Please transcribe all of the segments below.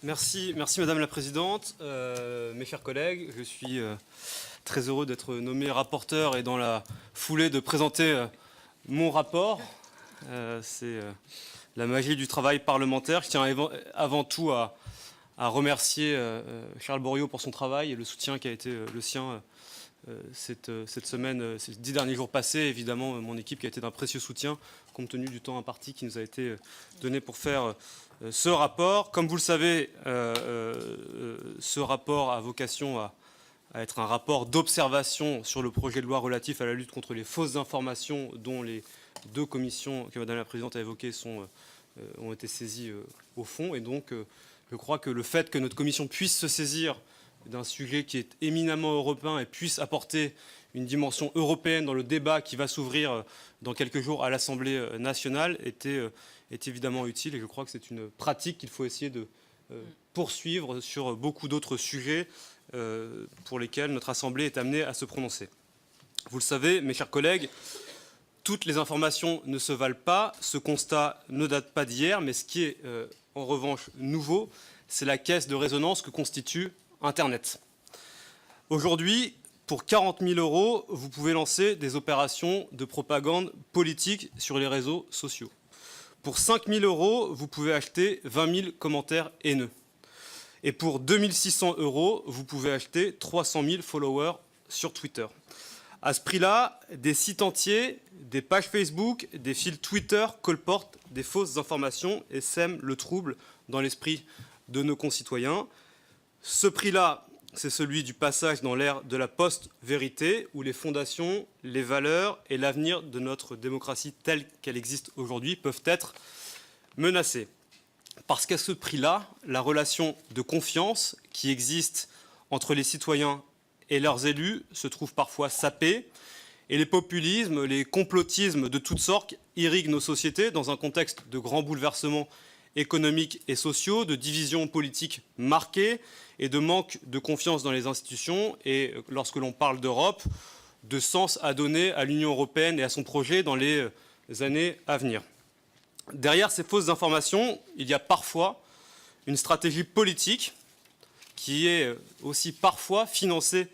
Merci Madame la Présidente. Mes chers collègues, je suis très heureux d'être nommé rapporteur et dans la foulée de présenter mon rapport. C'est la magie du travail parlementaire. Je tiens avant tout à remercier Charles Borriaud pour son travail et le soutien qui a été le sien cette semaine, ces 10 derniers jours passés. Évidemment, mon équipe qui a été d'un précieux soutien compte tenu du temps imparti qui nous a été donné pour faire ce rapport. Comme vous le savez, ce rapport a vocation à être un rapport d'observation sur le projet de loi relatif à la lutte contre les fausses informations dont les deux commissions que Madame la Présidente a évoquées ont été saisies au fond. Et donc, je crois que le fait que notre commission puisse se saisir d'un sujet qui est éminemment européen et puisse apporter une dimension européenne dans le débat qui va s'ouvrir dans quelques jours à l'Assemblée nationale est évidemment utile. Et je crois que c'est une pratique qu'il faut essayer de poursuivre sur beaucoup d'autres sujets pour lesquels notre Assemblée est amenée à se prononcer. Vous le savez, mes chers collègues, toutes les informations ne se valent pas. Ce constat ne date pas d'hier, mais ce qui est en revanche nouveau, c'est la caisse de résonance que constitue Internet. Aujourd'hui, pour 40 000 €, vous pouvez lancer des opérations de propagande politique sur les réseaux sociaux. Pour 5 000 €, vous pouvez acheter 20 000 commentaires haineux. Et pour 2 600 €, vous pouvez acheter 300 000 followers sur Twitter. À ce prix-là, des sites entiers, des pages Facebook, des fils Twitter colportent des fausses informations et sèment le trouble dans l'esprit de nos concitoyens. Ce prix-là, c'est celui du passage dans l'ère de la post-vérité, où les fondations, les valeurs et l'avenir de notre démocratie telle qu'elle existe aujourd'hui peuvent être menacés. Parce qu'à ce prix-là, la relation de confiance qui existe entre les citoyens et leurs élus se trouve parfois sapée, et les populismes, les complotismes de toutes sortes irriguent nos sociétés dans un contexte de grands bouleversements économiques et sociaux, de divisions politiques marquées et de manque de confiance dans les institutions. Et lorsque l'on parle d'Europe, de sens à donner à l'Union européenne et à son projet dans les années à venir. Derrière ces fausses informations, il y a parfois une stratégie politique qui est aussi parfois financée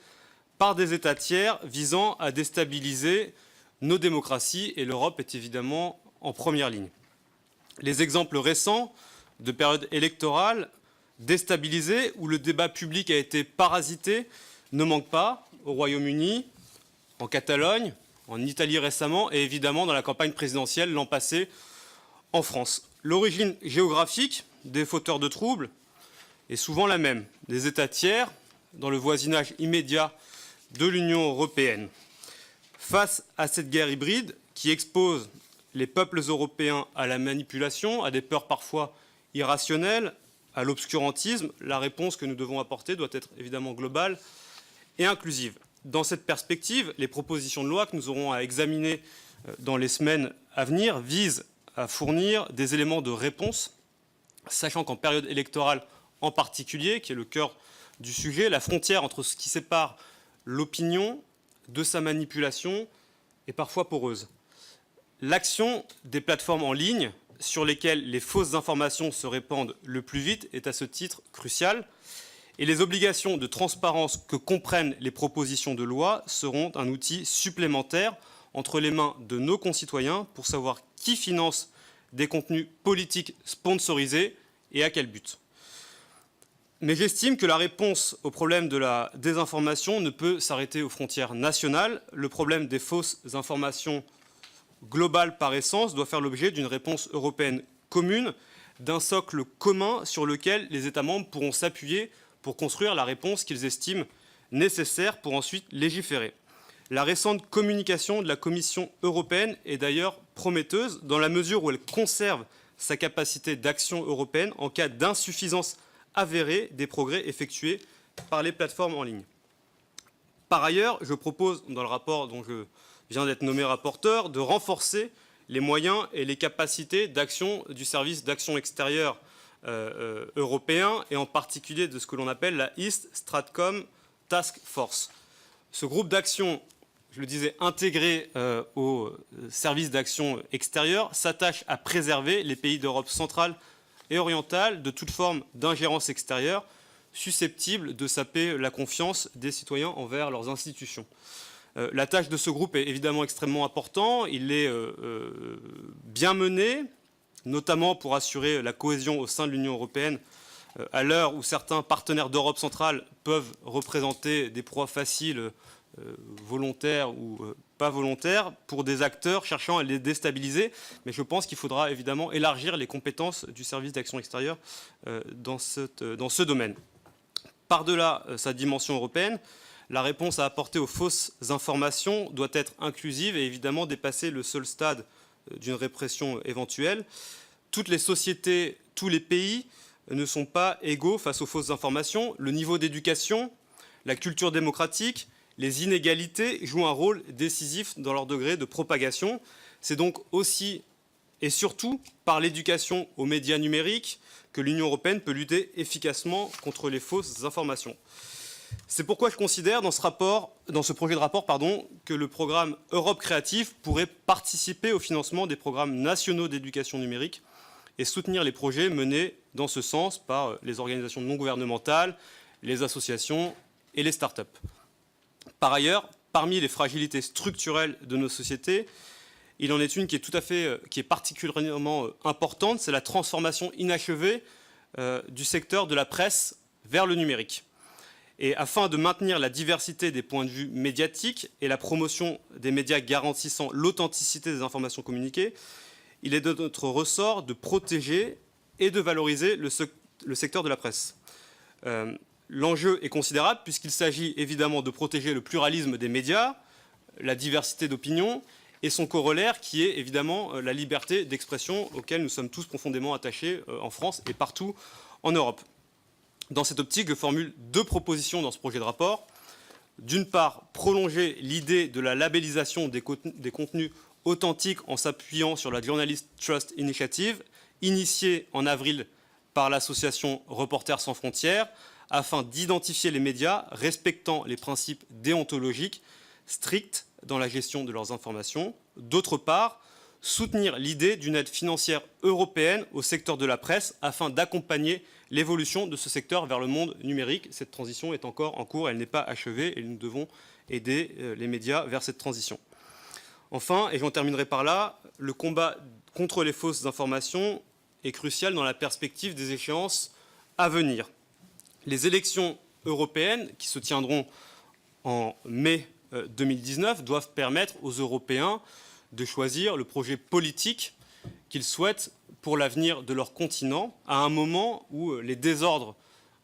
par des États tiers visant à déstabiliser nos démocraties, et l'Europe est évidemment en première ligne. Les exemples récents de périodes électorales déstabilisées où le débat public a été parasité ne manquent pas au Royaume-Uni, en Catalogne, en Italie récemment et évidemment dans la campagne présidentielle l'an passé en France. L'origine géographique des fauteurs de troubles est souvent la même, des États tiers dans le voisinage immédiat de l'Union européenne. Face à cette guerre hybride qui expose les peuples européens à la manipulation, à des peurs parfois irrationnelles, à l'obscurantisme, la réponse que nous devons apporter doit être évidemment globale et inclusive. Dans cette perspective, les propositions de loi que nous aurons à examiner dans les semaines à venir visent à fournir des éléments de réponse, sachant qu'en période électorale en particulier, qui est le cœur du sujet, la frontière entre ce qui sépare l'opinion de sa manipulation est parfois poreuse. L'action des plateformes en ligne sur lesquelles les fausses informations se répandent le plus vite est à ce titre cruciale, et les obligations de transparence que comprennent les propositions de loi seront un outil supplémentaire entre les mains de nos concitoyens pour savoir qui finance des contenus politiques sponsorisés et à quel but. Mais j'estime que la réponse au problème de la désinformation ne peut s'arrêter aux frontières nationales. Le problème des fausses informations globales par essence doit faire l'objet d'une réponse européenne commune, d'un socle commun sur lequel les États membres pourront s'appuyer pour construire la réponse qu'ils estiment nécessaire pour ensuite légiférer. La récente communication de la Commission européenne est d'ailleurs prometteuse dans la mesure où elle conserve sa capacité d'action européenne en cas d'insuffisance avérée des progrès effectués par les plateformes en ligne. Par ailleurs, je propose, dans le rapport dont je viens d'être nommé rapporteur, de renforcer les moyens et les capacités d'action du service d'action extérieure européen et en particulier de ce que l'on appelle la East Stratcom Task Force. Ce groupe d'action, je le disais, intégré au service d'action extérieure, s'attache à préserver les pays d'Europe centrale et orientale de toute forme d'ingérence extérieure susceptible de saper la confiance des citoyens envers leurs institutions. La tâche de ce groupe est évidemment extrêmement importante. Il est bien mené, notamment pour assurer la cohésion au sein de l'Union européenne, à l'heure où certains partenaires d'Europe centrale peuvent représenter des proies faciles, volontaires ou pas volontaires, pour des acteurs cherchant à les déstabiliser. Mais je pense qu'il faudra évidemment élargir les compétences du service d'action extérieure dans ce domaine. Par-delà sa dimension européenne, la réponse à apporter aux fausses informations doit être inclusive et évidemment dépasser le seul stade d'une répression éventuelle. Toutes les sociétés, tous les pays ne sont pas égaux face aux fausses informations. Le niveau d'éducation, la culture démocratique, les inégalités jouent un rôle décisif dans leur degré de propagation. C'est donc aussi et surtout par l'éducation aux médias numériques que l'Union européenne peut lutter efficacement contre les fausses informations. C'est pourquoi je considère dans ce projet de rapport, que le programme Europe Créative pourrait participer au financement des programmes nationaux d'éducation numérique et soutenir les projets menés dans ce sens par les organisations non gouvernementales, les associations et les start-up. Par ailleurs, parmi les fragilités structurelles de nos sociétés, il en est une qui est particulièrement importante, c'est la transformation inachevée du secteur de la presse vers le numérique. Et afin de maintenir la diversité des points de vue médiatiques et la promotion des médias garantissant l'authenticité des informations communiquées, il est de notre ressort de protéger et de valoriser le secteur de la presse. L'enjeu est considérable puisqu'il s'agit évidemment de protéger le pluralisme des médias, la diversité d'opinions et son corollaire qui est évidemment la liberté d'expression auquel nous sommes tous profondément attachés en France et partout en Europe. Dans cette optique, je formule deux propositions dans ce projet de rapport. D'une part, prolonger l'idée de la labellisation des contenus authentiques en s'appuyant sur la Journalist Trust Initiative, initiée en avril par l'association Reporters sans frontières, afin d'identifier les médias respectant les principes déontologiques stricts dans la gestion de leurs informations. D'autre part, soutenir l'idée d'une aide financière européenne au secteur de la presse afin d'accompagner l'évolution de ce secteur vers le monde numérique. Cette transition est encore en cours, elle n'est pas achevée et nous devons aider les médias vers cette transition. Enfin, et j'en terminerai par là, le combat contre les fausses informations est crucial dans la perspective des échéances à venir. Les élections européennes qui se tiendront en mai 2019 doivent permettre aux Européens de choisir le projet politique qu'ils souhaitent pour l'avenir de leur continent, à un moment où les désordres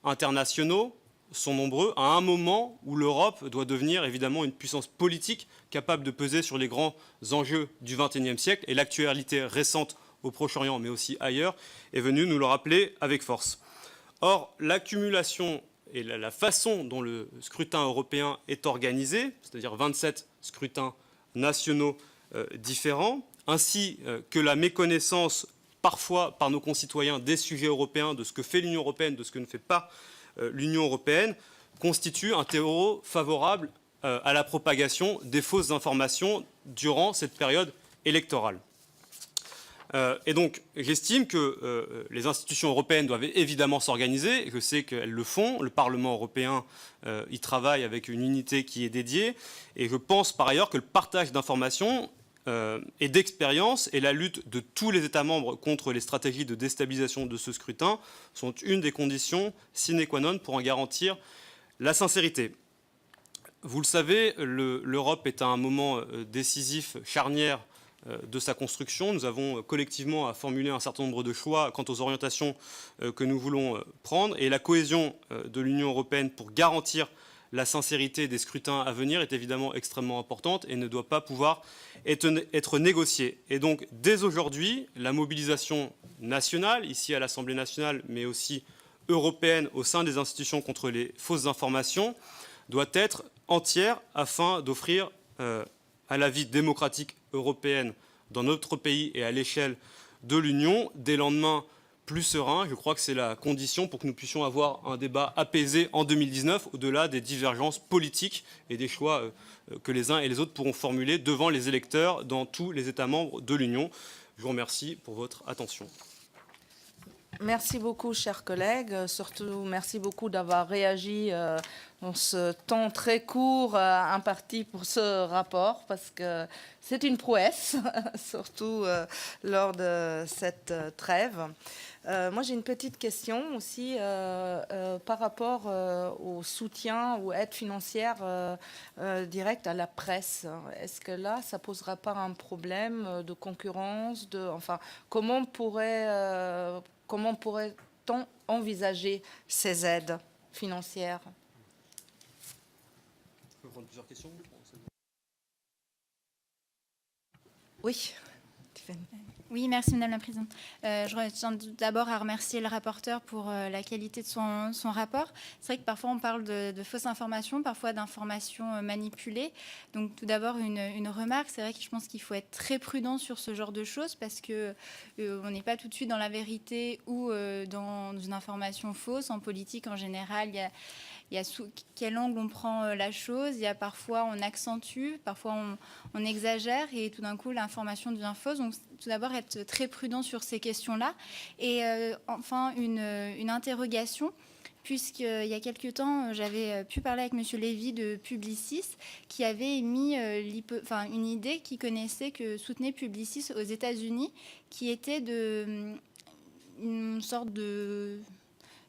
internationaux sont nombreux, à un moment où l'Europe doit devenir évidemment une puissance politique capable de peser sur les grands enjeux du XXIe siècle. Et l'actualité récente au Proche-Orient, mais aussi ailleurs, est venue nous le rappeler avec force. Or, l'accumulation et la façon dont le scrutin européen est organisé, c'est-à-dire 27 scrutins nationaux différents, ainsi que la méconnaissance parfois par nos concitoyens des sujets européens, de ce que fait l'Union européenne, de ce que ne fait pas l'Union européenne, constitue un terreau favorable à la propagation des fausses informations durant cette période électorale. Et donc, j'estime que les institutions européennes doivent évidemment s'organiser. Je sais qu'elles le font. Le Parlement européen y travaille avec une unité qui est dédiée. Et je pense par ailleurs que le partage d'informations et d'expérience et la lutte de tous les États membres contre les stratégies de déstabilisation de ce scrutin sont une des conditions sine qua non pour en garantir la sincérité. Vous le savez, l'Europe est à un moment décisif, charnière de sa construction. Nous avons collectivement à formuler un certain nombre de choix quant aux orientations que nous voulons prendre. Et la cohésion de l'Union européenne pour garantir la sincérité des scrutins à venir est évidemment extrêmement importante et ne doit pas pouvoir être négociée. Et donc, dès aujourd'hui, la mobilisation nationale, ici à l'Assemblée nationale, mais aussi européenne au sein des institutions contre les fausses informations, doit être entière afin d'offrir à la vie démocratique européenne dans notre pays et à l'échelle de l'Union des lendemains plus sereins. Je crois que c'est la condition pour que nous puissions avoir un débat apaisé en 2019, au-delà des divergences politiques et des choix que les uns et les autres pourront formuler devant les électeurs dans tous les États membres de l'Union. Je vous remercie pour votre attention. Merci beaucoup, chers collègues. Surtout, merci beaucoup d'avoir réagi dans ce temps très court imparti pour ce rapport, parce que c'est une prouesse, surtout lors de cette trêve. Moi, j'ai une petite question aussi par rapport au soutien ou aide financière directe à la presse. Est-ce que là, ça ne posera pas un problème de concurrence enfin, comment pourrait-on envisager ces aides financières? Je peux prendre plusieurs questions? Oui. Oui, merci Madame la Présidente. Je tiens d'abord à remercier le rapporteur pour la qualité de son rapport. C'est vrai que parfois on parle de fausses informations, parfois d'informations manipulées. Donc tout d'abord une remarque, c'est vrai que je pense qu'il faut être très prudent sur ce genre de choses parce que on n'est pas tout de suite dans la vérité ou dans une information fausse. En politique en général, il y a sous quel angle on prend la chose. Il y a parfois on accentue, parfois on exagère et tout d'un coup l'information devient fausse. Donc tout d'abord être très prudent sur ces questions-là. Et enfin une interrogation, puisqu'il y a quelques temps j'avais pu parler avec Monsieur Lévy de Publicis qui avait émis une idée qu'il connaissait, que soutenait Publicis aux États-Unis, qui était une sorte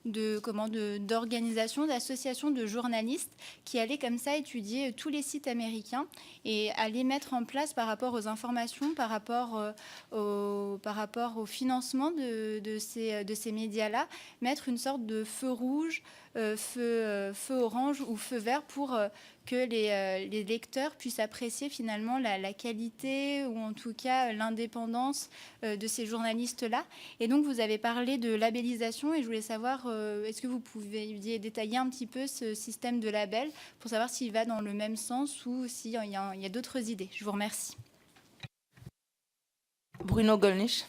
d'organisation, d'association de journalistes qui allaient comme ça étudier tous les sites américains et aller mettre en place par rapport aux informations, par rapport au financement de ces médias-là, mettre une sorte de feu rouge, feu orange ou feu vert pour que les lecteurs puissent apprécier finalement la qualité ou en tout cas l'indépendance de ces journalistes-là. Et donc vous avez parlé de labellisation et je voulais savoir, est-ce que vous pouviez détailler un petit peu ce système de label pour savoir s'il va dans le même sens ou s'il y a d'autres idées. Je vous remercie. Bruno Gollnisch.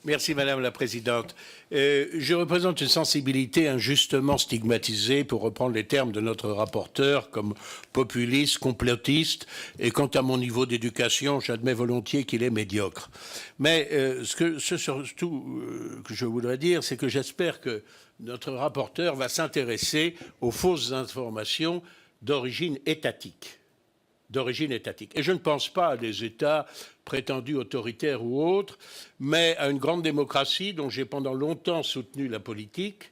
Merci Madame la Présidente. Je représente une sensibilité injustement stigmatisée, pour reprendre les termes de notre rapporteur, comme populiste, complotiste, et quant à mon niveau d'éducation, j'admets volontiers qu'il est médiocre. Mais surtout que je voudrais dire, c'est que j'espère que notre rapporteur va s'intéresser aux fausses informations d'origine étatique. Et je ne pense pas à des États prétendus autoritaires ou autres, mais à une grande démocratie dont j'ai pendant longtemps soutenu la politique.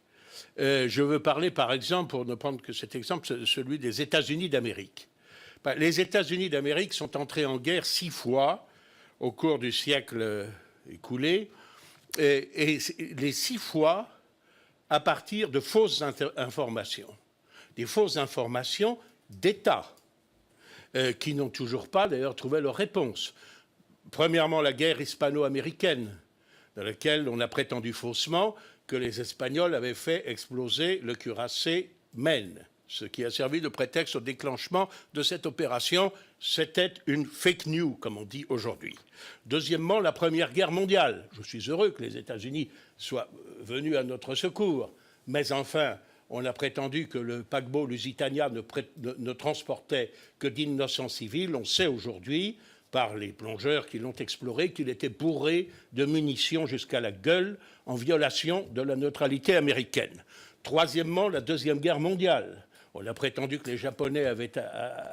Je veux parler, par exemple, pour ne prendre que cet exemple, celui des États-Unis d'Amérique. Les États-Unis d'Amérique sont entrés en guerre 6 fois au cours du siècle écoulé, et les 6 fois à partir de fausses informations, des fausses informations d'État. Qui n'ont toujours pas, d'ailleurs, trouvé leur réponse. Premièrement, la guerre hispano-américaine, dans laquelle on a prétendu faussement que les Espagnols avaient fait exploser le cuirassé Maine, ce qui a servi de prétexte au déclenchement de cette opération. C'était une fake news, comme on dit aujourd'hui. Deuxièmement, la Première Guerre mondiale. Je suis heureux que les États-Unis soient venus à notre secours, mais enfin, on a prétendu que le paquebot Lusitania ne transportait que d'innocents civils. On sait aujourd'hui, par les plongeurs qui l'ont exploré, qu'il était bourré de munitions jusqu'à la gueule, en violation de la neutralité américaine. Troisièmement, la Deuxième Guerre mondiale. On a prétendu que les Japonais avaient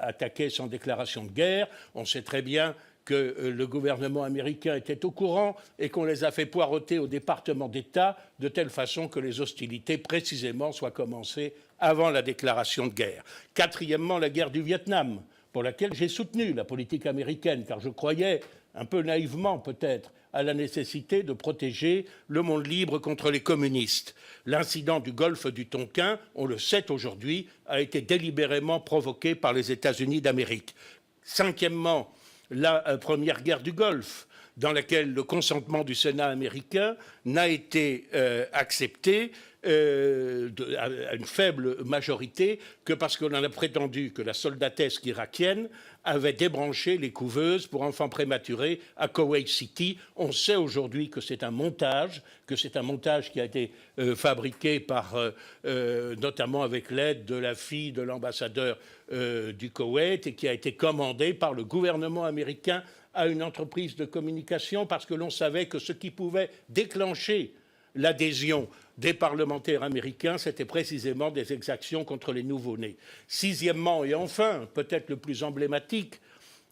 attaqué sans déclaration de guerre. On sait très bien que le gouvernement américain était au courant et qu'on les a fait poireauter au département d'État de telle façon que les hostilités, précisément, soient commencées avant la déclaration de guerre. Quatrièmement, la guerre du Vietnam, pour laquelle j'ai soutenu la politique américaine, car je croyais, un peu naïvement peut-être, à la nécessité de protéger le monde libre contre les communistes. L'incident du golfe du Tonkin, on le sait aujourd'hui, a été délibérément provoqué par les États-Unis d'Amérique. Cinquièmement, la première guerre du Golfe, dans laquelle le consentement du Sénat américain n'a été accepté à une faible majorité que parce qu'on en a prétendu que la soldatesque irakienne avait débranché les couveuses pour enfants prématurés à Kuwait City. On sait aujourd'hui que c'est un montage, qui a été fabriqué par, notamment avec l'aide de la fille de l'ambassadeur du Koweït, et qui a été commandé par le gouvernement américain à une entreprise de communication parce que l'on savait que ce qui pouvait déclencher l'adhésion des parlementaires américains, c'était précisément des exactions contre les nouveau-nés. Sixièmement, et enfin, peut-être le plus emblématique,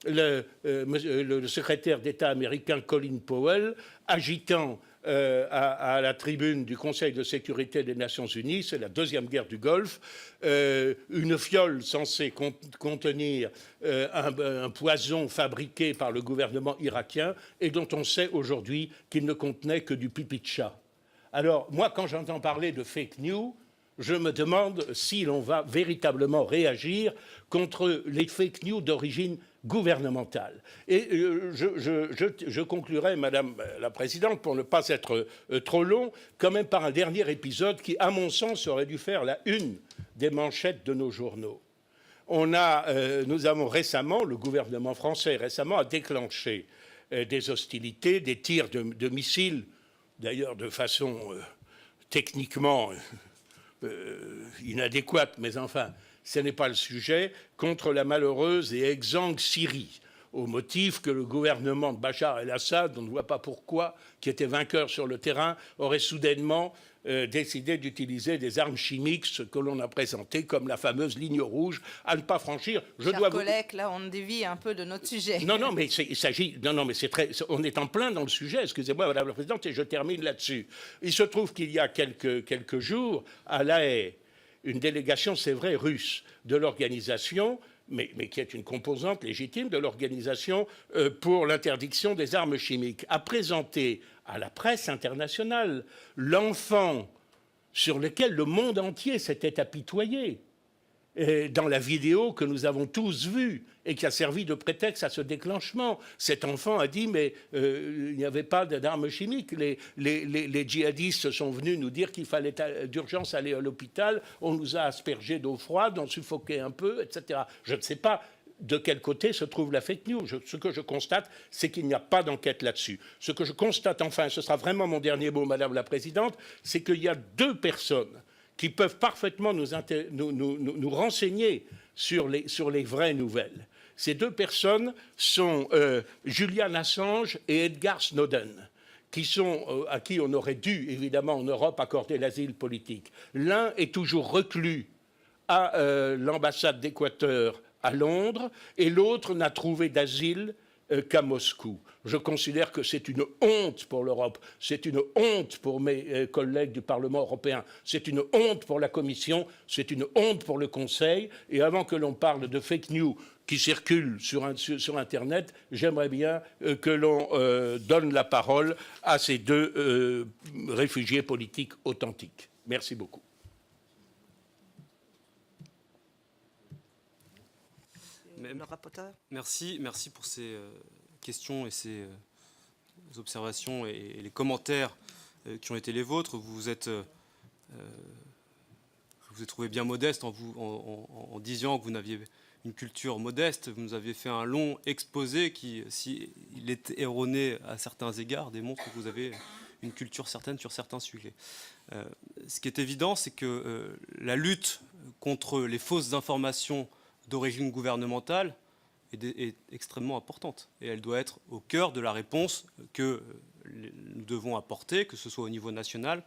le secrétaire d'État américain Colin Powell, agitant à la tribune du Conseil de sécurité des Nations Unies, c'est la deuxième guerre du Golfe, une fiole censée contenir un poison fabriqué par le gouvernement irakien et dont on sait aujourd'hui qu'il ne contenait que du pipi de chat. Alors, moi, quand j'entends parler de fake news, je me demande si l'on va véritablement réagir contre les fake news d'origine gouvernementale. Et je conclurai, Madame la Présidente, pour ne pas être trop long, quand même par un dernier épisode qui, à mon sens, aurait dû faire la une des manchettes de nos journaux. Nous avons récemment, le gouvernement français récemment a déclenché des hostilités, des tirs de missiles, d'ailleurs de façon techniquement inadéquate, mais enfin, ce n'est pas le sujet, contre la malheureuse et exsangue Syrie, au motif que le gouvernement de Bachar el-Assad, on ne voit pas pourquoi, qui était vainqueur sur le terrain, aurait soudainement décidé d'utiliser des armes chimiques, ce que l'on a présenté comme la fameuse ligne rouge à ne pas franchir. Chers collègues, là, on dévie un peu de notre sujet. Non, mais il s'agit. Non, mais on est en plein dans le sujet. Excusez-moi, Madame la Présidente, et je termine là-dessus. Il se trouve qu'il y a quelques jours, à La Haye, une délégation, c'est vrai, russe, de l'organisation, mais qui est une composante légitime de l'organisation pour l'interdiction des armes chimiques, a présenté à la presse internationale l'enfant sur lequel le monde entier s'était apitoyé dans la vidéo que nous avons tous vue et qui a servi de prétexte à ce déclenchement. Cet enfant a dit, mais il n'y avait pas d'armes chimiques. Les djihadistes sont venus nous dire qu'il fallait d'urgence aller à l'hôpital. On nous a aspergé d'eau froide, on suffoquait un peu, etc. Je ne sais pas de quel côté se trouve la fake news. Ce que je constate, c'est qu'il n'y a pas d'enquête là-dessus. Ce que je constate, enfin, ce sera vraiment mon dernier mot, Madame la Présidente, c'est qu'il y a deux personnes qui peuvent parfaitement nous renseigner sur les vraies nouvelles. Ces deux personnes sont Julian Assange et Edward Snowden, à qui on aurait dû, évidemment, en Europe, accorder l'asile politique. L'un est toujours reclus à l'ambassade d'Équateur à Londres, et l'autre n'a trouvé d'asile qu'à Moscou. Je considère que c'est une honte pour l'Europe, c'est une honte pour mes collègues du Parlement européen, c'est une honte pour la Commission, c'est une honte pour le Conseil. Et avant que l'on parle de fake news qui circulent sur Internet, j'aimerais bien que l'on donne la parole à ces deux réfugiés politiques authentiques. Merci beaucoup. Le rapporteur. Merci pour ces questions et ces observations et les commentaires qui ont été les vôtres. Je vous ai trouvé bien modeste en disant que vous n'aviez une culture modeste. Vous nous aviez fait un long exposé qui, s'il est erroné à certains égards, démontre que vous avez une culture certaine sur certains sujets. Ce qui est évident, c'est que la lutte contre les fausses informations d'origine gouvernementale est extrêmement importante et elle doit être au cœur de la réponse que nous devons apporter, que ce soit au niveau national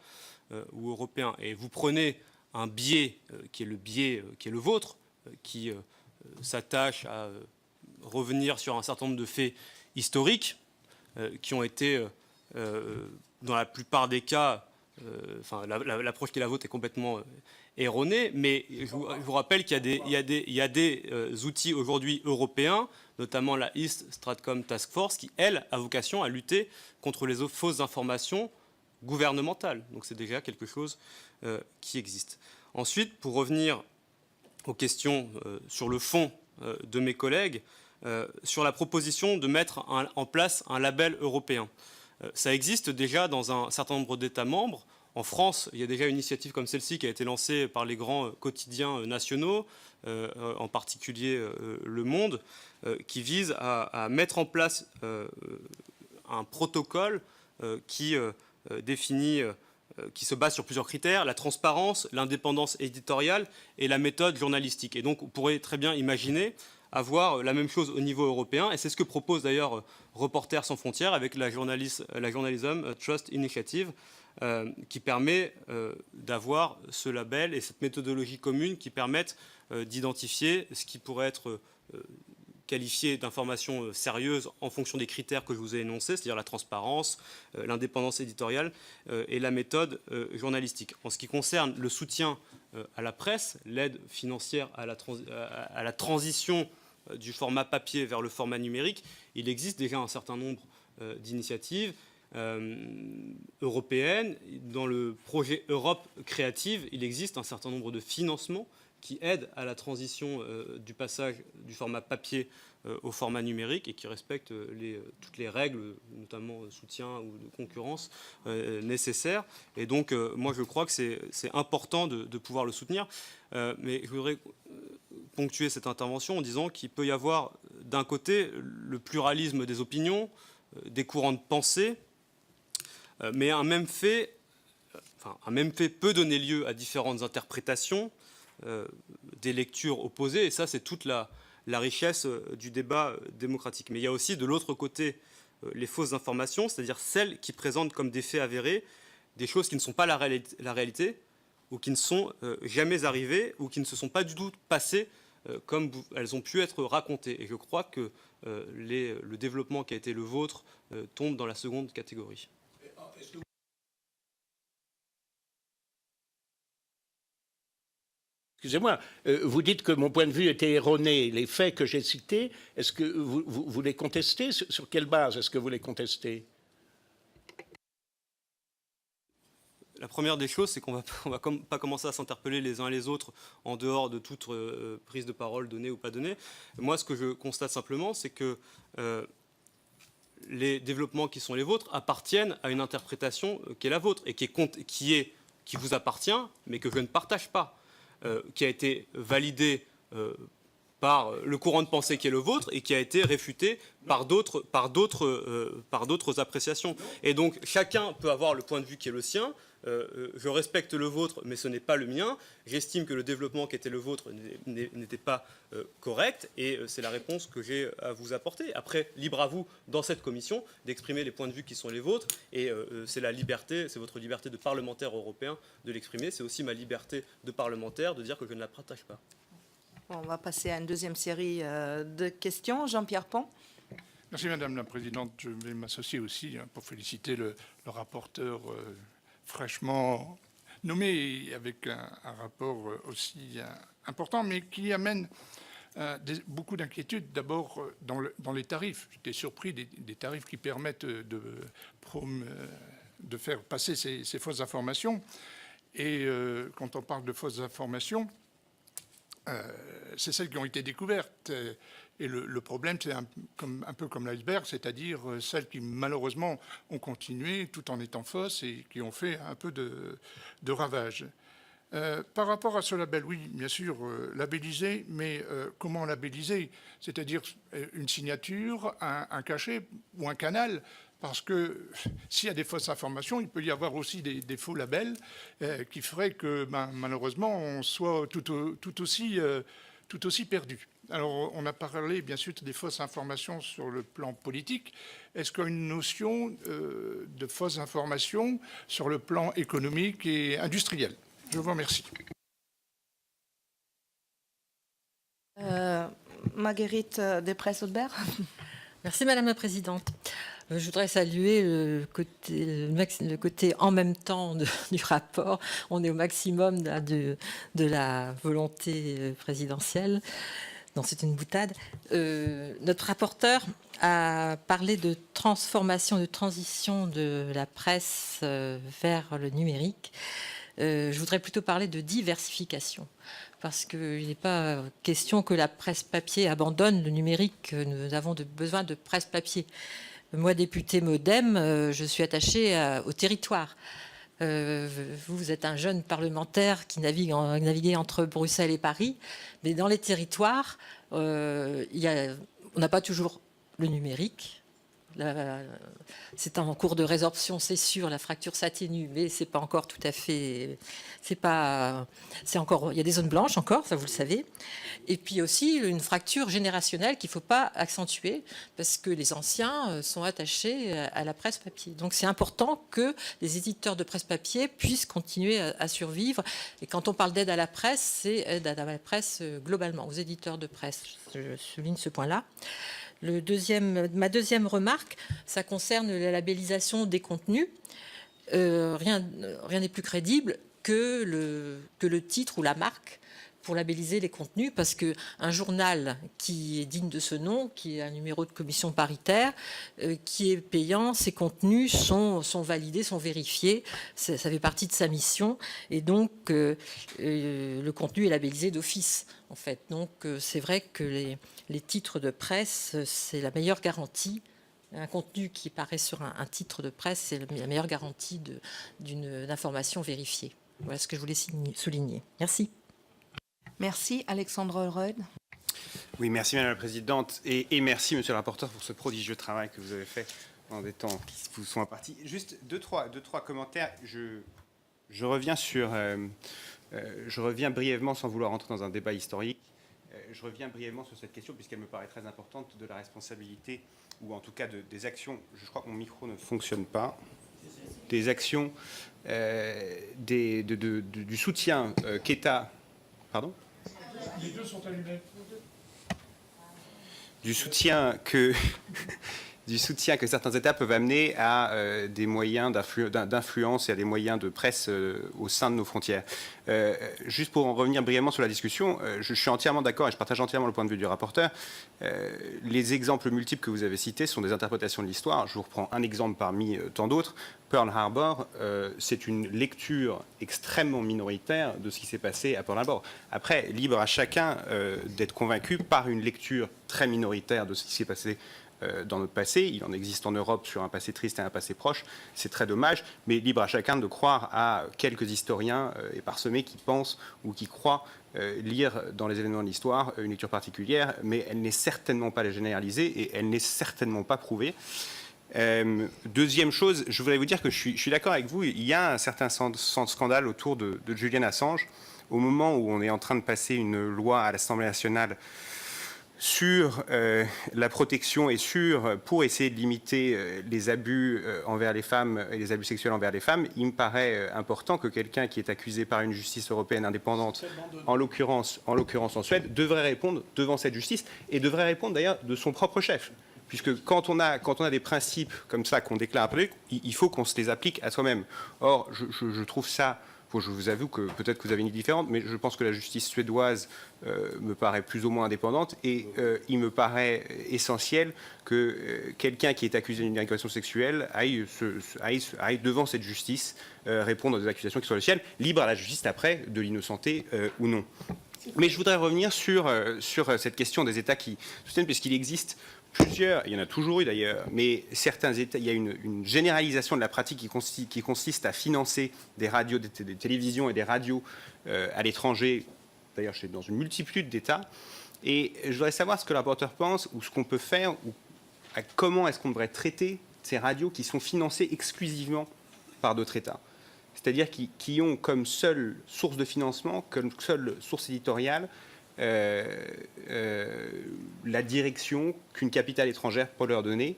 ou européen. Et vous prenez un biais qui est le vôtre, qui s'attache à revenir sur un certain nombre de faits historiques qui ont été, dans la plupart des cas, l'approche qui est la vôtre est complètement erronée, mais je vous rappelle qu'il y a des outils aujourd'hui européens, notamment la East Stratcom Task Force, qui, elle, a vocation à lutter contre les fausses informations gouvernementales. Donc c'est déjà quelque chose qui existe. Ensuite, pour revenir aux questions sur le fond de mes collègues, sur la proposition de mettre en place un label européen. Ça existe déjà dans un certain nombre d'États membres. En France, il y a déjà une initiative comme celle-ci qui a été lancée par les grands quotidiens nationaux, en particulier Le Monde, qui vise à mettre en place un protocole qui définit, qui se base sur plusieurs critères, la transparence, l'indépendance éditoriale et la méthode journalistique. Et donc, on pourrait très bien imaginer avoir la même chose au niveau européen, et c'est ce que propose d'ailleurs Reporters sans frontières avec la Journalism Trust Initiative, qui permet d'avoir ce label et cette méthodologie commune qui permettent d'identifier ce qui pourrait être qualifié d'informations sérieuses en fonction des critères que je vous ai énoncés, c'est-à-dire la transparence, l'indépendance éditoriale et la méthode journalistique. En ce qui concerne le soutien à la presse, l'aide financière à la transition du format papier vers le format numérique, il existe déjà un certain nombre d'initiatives européennes. Dans le projet Europe créative, il existe un certain nombre de financements qui aident à la transition du passage du format papier au format numérique et qui respectent toutes les règles, notamment soutien ou de concurrence nécessaires. Et donc, moi, je crois que c'est important de pouvoir le soutenir. Mais je voudrais ponctuer cette intervention en disant qu'il peut y avoir, d'un côté, le pluralisme des opinions, des courants de pensée, mais un même fait peut donner lieu à différentes interprétations, des lectures opposées, et ça, c'est toute la richesse du débat démocratique. Mais il y a aussi, de l'autre côté, les fausses informations, c'est-à-dire celles qui présentent comme des faits avérés des choses qui ne sont pas la réalité, ou qui ne sont jamais arrivées, ou qui ne se sont pas du tout passées comme elles ont pu être racontées. Et je crois que le développement qui a été le vôtre tombe dans la seconde catégorie. Excusez-moi, vous dites que mon point de vue était erroné. Les faits que j'ai cités, est-ce que vous les contestez? Sur quelle base est-ce que vous les contestez? La première des choses, c'est qu'on ne va pas commencer à s'interpeller les uns les autres en dehors de toute prise de parole donnée ou pas donnée. Moi, ce que je constate simplement, c'est que les développements qui sont les vôtres appartiennent à une interprétation qui est la vôtre et qui vous appartient, mais que je ne partage pas. Qui a été validé par le courant de pensée qui est le vôtre et qui a été réfuté par d'autres appréciations. Et donc chacun peut avoir le point de vue qui est le sien. Je respecte le vôtre, mais ce n'est pas le mien. J'estime que le développement qui était le vôtre n'était pas correct, et c'est la réponse que j'ai à vous apporter. Après, libre à vous, dans cette commission, d'exprimer les points de vue qui sont les vôtres, et c'est votre liberté de parlementaire européen de l'exprimer. C'est aussi ma liberté de parlementaire de dire que je ne la partage pas. Bon, on va passer à une deuxième série de questions. Jean-Pierre Pont. Merci Madame la Présidente. Je vais m'associer aussi pour féliciter le rapporteur fraîchement nommé, avec un rapport aussi important, mais qui amène beaucoup d'inquiétudes. D'abord, dans les tarifs. J'étais surpris des tarifs qui permettent de faire passer ces fausses informations. Et quand on parle de fausses informations, c'est celles qui ont été découvertes. Et le problème, c'est un peu comme l'iceberg, c'est-à-dire celles qui, malheureusement, ont continué tout en étant fausses et qui ont fait un peu de ravages. Par rapport à ce label, oui, bien sûr, labelliser, mais comment labelliser? C'est-à-dire une signature, un cachet ou un canal? Parce que s'il y a des fausses informations, il peut y avoir aussi des faux labels qui feraient que, malheureusement, on soit tout aussi perdu. Alors, on a parlé, bien sûr, des fausses informations sur le plan politique. Est-ce qu'il y a une notion de fausses informations sur le plan économique et industriel? Je vous remercie. Marguerite Després-Audbert. Merci Madame la Présidente. Je voudrais saluer le côté en même temps du rapport. On est au maximum de la volonté présidentielle. Non, c'est une boutade. Notre rapporteur a parlé de transformation, de transition de la presse vers le numérique. Je voudrais plutôt parler de diversification, parce qu'il n'est pas question que la presse papier abandonne le numérique. Nous avons besoin de presse papier. Moi, députée MoDem, je suis attachée au territoire. Vous êtes un jeune parlementaire qui naviguait entre Bruxelles et Paris, mais dans les territoires, on n'a pas toujours le numérique. c'est en cours de résorption, c'est sûr, la fracture s'atténue, mais c'est pas encore tout à fait, c'est encore, il y a des zones blanches encore, ça vous le savez. Et puis aussi une fracture générationnelle qu'il ne faut pas accentuer parce que les anciens sont attachés à la presse papier. Donc c'est important que les éditeurs de presse papier puissent continuer à survivre. Et quand on parle d'aide à la presse, c'est aide à la presse globalement, aux éditeurs de presse. Je souligne ce point-là. Ma deuxième remarque, ça concerne la labellisation des contenus. Rien n'est plus crédible que le titre ou la marque pour labelliser les contenus, parce qu'un journal qui est digne de ce nom, qui est un numéro de commission paritaire, qui est payant, ses contenus sont validés, sont vérifiés, ça fait partie de sa mission, et donc le contenu est labellisé d'office, en fait. Donc c'est vrai que les titres de presse, c'est la meilleure garantie. Un contenu qui paraît sur un titre de presse, c'est la meilleure garantie d'une information vérifiée. Voilà ce que je voulais souligner. Merci. Merci. Alexandre Reud. Oui, merci Madame la Présidente et merci Monsieur le rapporteur pour ce prodigieux travail que vous avez fait dans des temps qui vous sont impartis. Juste deux, trois commentaires. Je reviens brièvement, sans vouloir entrer dans un débat historique, je reviens brièvement sur cette question puisqu'elle me paraît très importante, de la responsabilité ou en tout cas des actions. Je crois que mon micro ne fonctionne pas. Des actions du soutien qu'État. Pardon ? Les deux sont allumés. Du soutien que certains États peuvent amener à des moyens d'influence et à des moyens de presse au sein de nos frontières. Juste pour en revenir brièvement sur la discussion, je suis entièrement d'accord et je partage entièrement le point de vue du rapporteur. Les exemples multiples que vous avez cités sont des interprétations de l'histoire. Je vous reprends un exemple parmi tant d'autres. Pearl Harbor, c'est une lecture extrêmement minoritaire de ce qui s'est passé à Pearl Harbor. Après, libre à chacun d'être convaincu par une lecture très minoritaire de ce qui s'est passé dans notre passé. Il en existe en Europe sur un passé triste et un passé proche. C'est très dommage, mais libre à chacun de croire à quelques historiens et parsemés qui pensent ou qui croient lire dans les événements de l'histoire une lecture particulière, mais elle n'est certainement pas généralisée et elle n'est certainement pas prouvée. Deuxième chose, je voudrais vous dire que je suis d'accord avec vous, il y a un certain scandale autour de Julian Assange. Au moment où on est en train de passer une loi à l'Assemblée nationale sur la protection et pour essayer de limiter les abus envers les femmes et les abus sexuels envers les femmes, il me paraît important que quelqu'un qui est accusé par une justice européenne indépendante, en l'occurrence en Suède, devrait répondre devant cette justice et devrait répondre d'ailleurs de son propre chef. Puisque quand on a des principes comme ça qu'on déclare à public, il faut qu'on se les applique à soi-même. Or, je trouve ça... Je vous avoue que peut-être que vous avez une idée différente, mais je pense que la justice suédoise me paraît plus ou moins indépendante et il me paraît essentiel que quelqu'un qui est accusé d'une agression sexuelle aille devant cette justice répondre à des accusations qui sont les siennes, libre à la justice après de l'innocenter ou non. Mais je voudrais revenir sur cette question des États qui soutiennent, puisqu'il existe plusieurs, il y en a toujours eu d'ailleurs, mais certains États, il y a une généralisation de la pratique qui consiste à financer des radios, des télévisions et des radios à l'étranger, d'ailleurs dans une multitude d'États. Et je voudrais savoir ce que le rapporteur pense, ou ce qu'on peut faire, ou comment est-ce qu'on devrait traiter ces radios qui sont financées exclusivement par d'autres États. C'est-à-dire qui ont comme seule source de financement, comme seule source éditoriale, la direction qu'une capitale étrangère peut leur donner.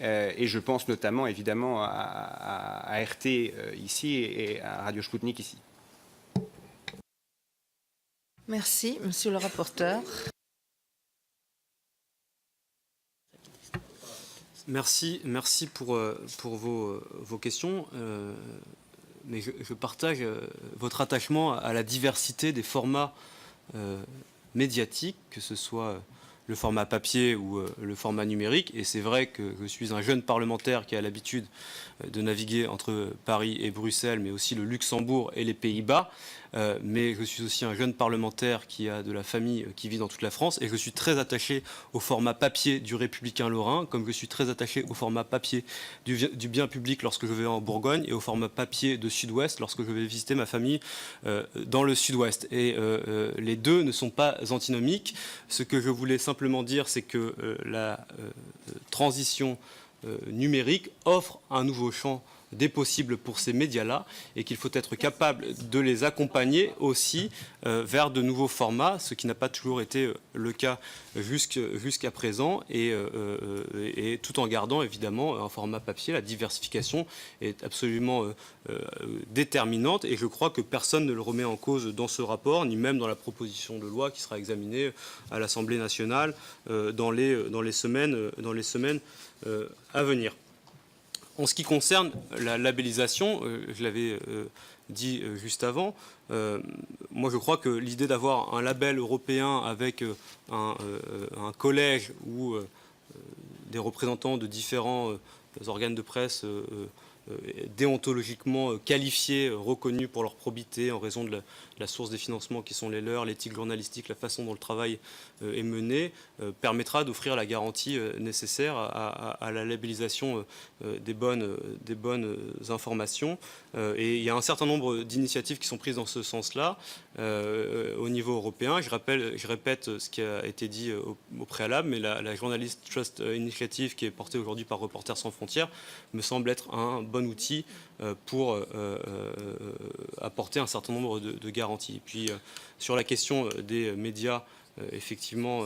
Et je pense notamment, évidemment, à RT ici et à Radio Sputnik ici. Merci, monsieur le rapporteur. Merci pour vos questions. Mais je partage votre attachement à la diversité des formats médiatiques, que ce soit le format papier ou le format numérique. Et c'est vrai que je suis un jeune parlementaire qui a l'habitude de naviguer entre Paris et Bruxelles, mais aussi le Luxembourg et les Pays-Bas. Mais je suis aussi un jeune parlementaire qui a de la famille qui vit dans toute la France et je suis très attaché au format papier du Républicain Lorrain, comme je suis très attaché au format papier du Bien Public lorsque je vais en Bourgogne et au format papier de Sud-Ouest lorsque je vais visiter ma famille dans le Sud-Ouest. Et les deux ne sont pas antinomiques. Ce que je voulais simplement dire, c'est que la transition numérique offre un nouveau champ des possibles pour ces médias-là et qu'il faut être capable de les accompagner aussi vers de nouveaux formats, ce qui n'a pas toujours été le cas jusqu'à présent et tout en gardant évidemment un format papier. La diversification est absolument déterminante et je crois que personne ne le remet en cause dans ce rapport, ni même dans la proposition de loi qui sera examinée à l'Assemblée nationale dans les semaines à venir. En ce qui concerne la labellisation, je l'avais dit juste avant, moi je crois que l'idée d'avoir un label européen avec un collège ou des représentants de différents organes de presse déontologiquement qualifiés, reconnus pour leur probité en raison de la source des financements qui sont les leurs, l'éthique journalistique, la façon dont le travail est mené, permettra d'offrir la garantie nécessaire à la labellisation des bonnes informations. Et il y a un certain nombre d'initiatives qui sont prises dans ce sens-là au niveau européen. Je répète ce qui a été dit au préalable, mais la Journalist Trust Initiative qui est portée aujourd'hui par Reporters sans frontières me semble être un bon outil pour apporter un certain nombre de garanties. Et puis sur la question des médias effectivement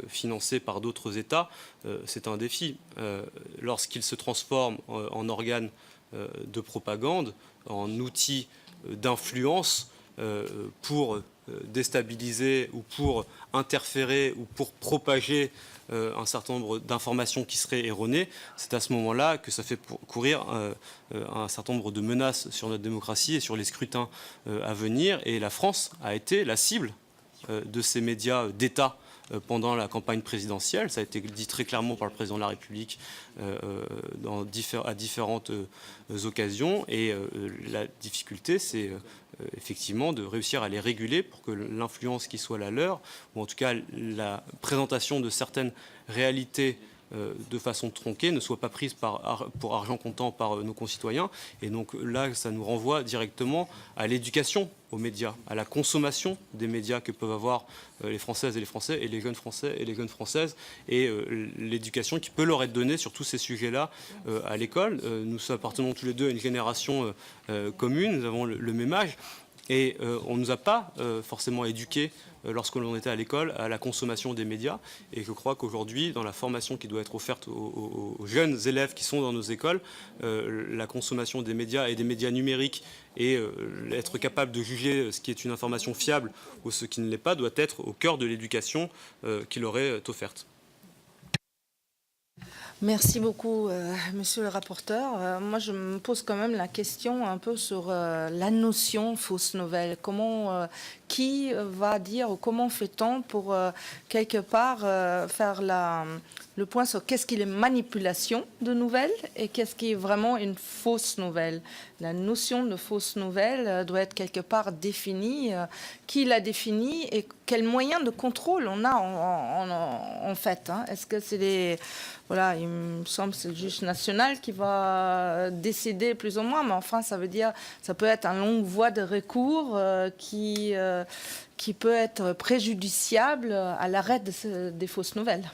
financés par d'autres États, c'est un défi. Lorsqu'ils se transforment en organes de propagande, en outils d'influence pour déstabiliser ou pour interférer ou pour propager un certain nombre d'informations qui seraient erronées, c'est à ce moment-là que ça fait courir un certain nombre de menaces sur notre démocratie et sur les scrutins à venir. Et la France a été la cible de ces médias d'État pendant la campagne présidentielle. Ça a été dit très clairement par le président de la République à différentes occasions. Et la difficulté, c'est effectivement de réussir à les réguler pour que l'influence qui soit la leur, ou en tout cas la présentation de certaines réalités de façon tronquée, ne soit pas prise pour argent comptant par nos concitoyens. Et donc là, ça nous renvoie directement à l'éducation aux médias, à la consommation des médias que peuvent avoir les Françaises et les Français et les jeunes Français et les jeunes Françaises, et l'éducation qui peut leur être donnée sur tous ces sujets-là à l'école. Nous appartenons tous les deux à une génération commune, nous avons le même âge, et on ne nous a pas forcément éduqués lorsque l'on était à l'école à la consommation des médias. Et je crois qu'aujourd'hui, dans la formation qui doit être offerte aux jeunes élèves qui sont dans nos écoles, la consommation des médias et des médias numériques et être capable de juger ce qui est une information fiable ou ce qui ne l'est pas doit être au cœur de l'éducation qui leur est offerte. Merci beaucoup, monsieur le rapporteur. Moi, je me pose quand même la question un peu sur la notion fausse nouvelle. Qui va dire ou comment fait-on pour quelque part faire le point sur qu'est-ce qui est manipulation de nouvelles et qu'est-ce qui est vraiment une fausse nouvelle. La notion de fausse nouvelle doit être quelque part définie. Qui la définit et quels moyens de contrôle on a en fait. Est-ce que c'est voilà, il me semble que c'est le juge national qui va décider plus ou moins, mais enfin, ça veut dire ça peut être une longue voie de recours qui peut être préjudiciable à l'arrêt des fausses nouvelles.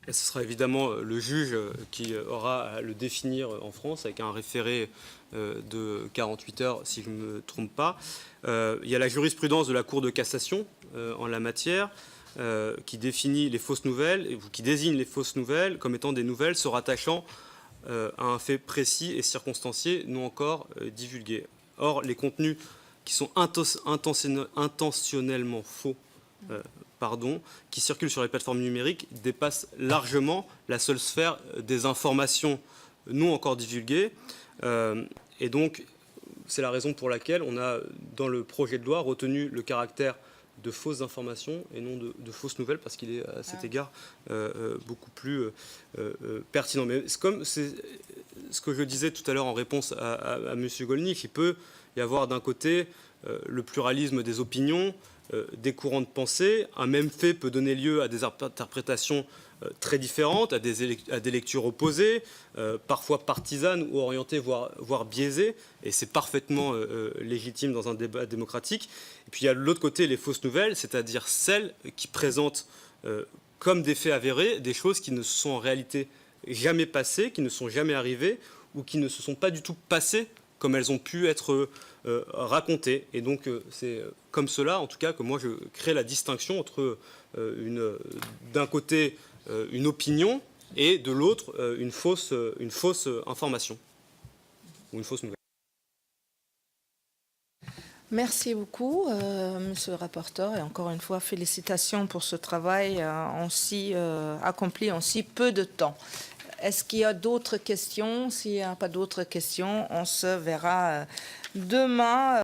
Et ce sera évidemment le juge qui aura à le définir en France avec un référé de 48 heures, si je ne me trompe pas. Il y a la jurisprudence de la Cour de cassation en la matière qui définit les fausses nouvelles, qui désigne les fausses nouvelles comme étant des nouvelles se rattachant à un fait précis et circonstancié, non encore divulgué. Or, les contenus qui sont intentionnellement faux, qui circulent sur les plateformes numériques dépassent largement la seule sphère des informations non encore divulguées. Et donc, c'est la raison pour laquelle on a, dans le projet de loi, retenu le caractère de fausses informations et non de fausses nouvelles, parce qu'il est à cet égard beaucoup plus pertinent. Mais comme c'est ce que je disais tout à l'heure en réponse à M. Gollnisch, il peut y avoir d'un côté le pluralisme des opinions, des courants de pensée. Un même fait peut donner lieu à des interprétations très différentes, à des lectures opposées, parfois partisanes ou orientées, voire biaisées, et c'est parfaitement légitime dans un débat démocratique. Et puis il y a de l'autre côté les fausses nouvelles, c'est-à-dire celles qui présentent comme des faits avérés des choses qui ne sont en réalité jamais passées, qui ne sont jamais arrivées ou qui ne se sont pas du tout passées comme elles ont pu être racontées. Et donc c'est comme cela, en tout cas, que moi je crée la distinction entre d'un côté une opinion et de l'autre une fausse information ou une fausse nouvelle. Merci beaucoup, monsieur le rapporteur, et encore une fois, félicitations pour ce travail accompli en si peu de temps. Est-ce qu'il y a d'autres questions? S'il n'y a pas d'autres questions, on se verra demain.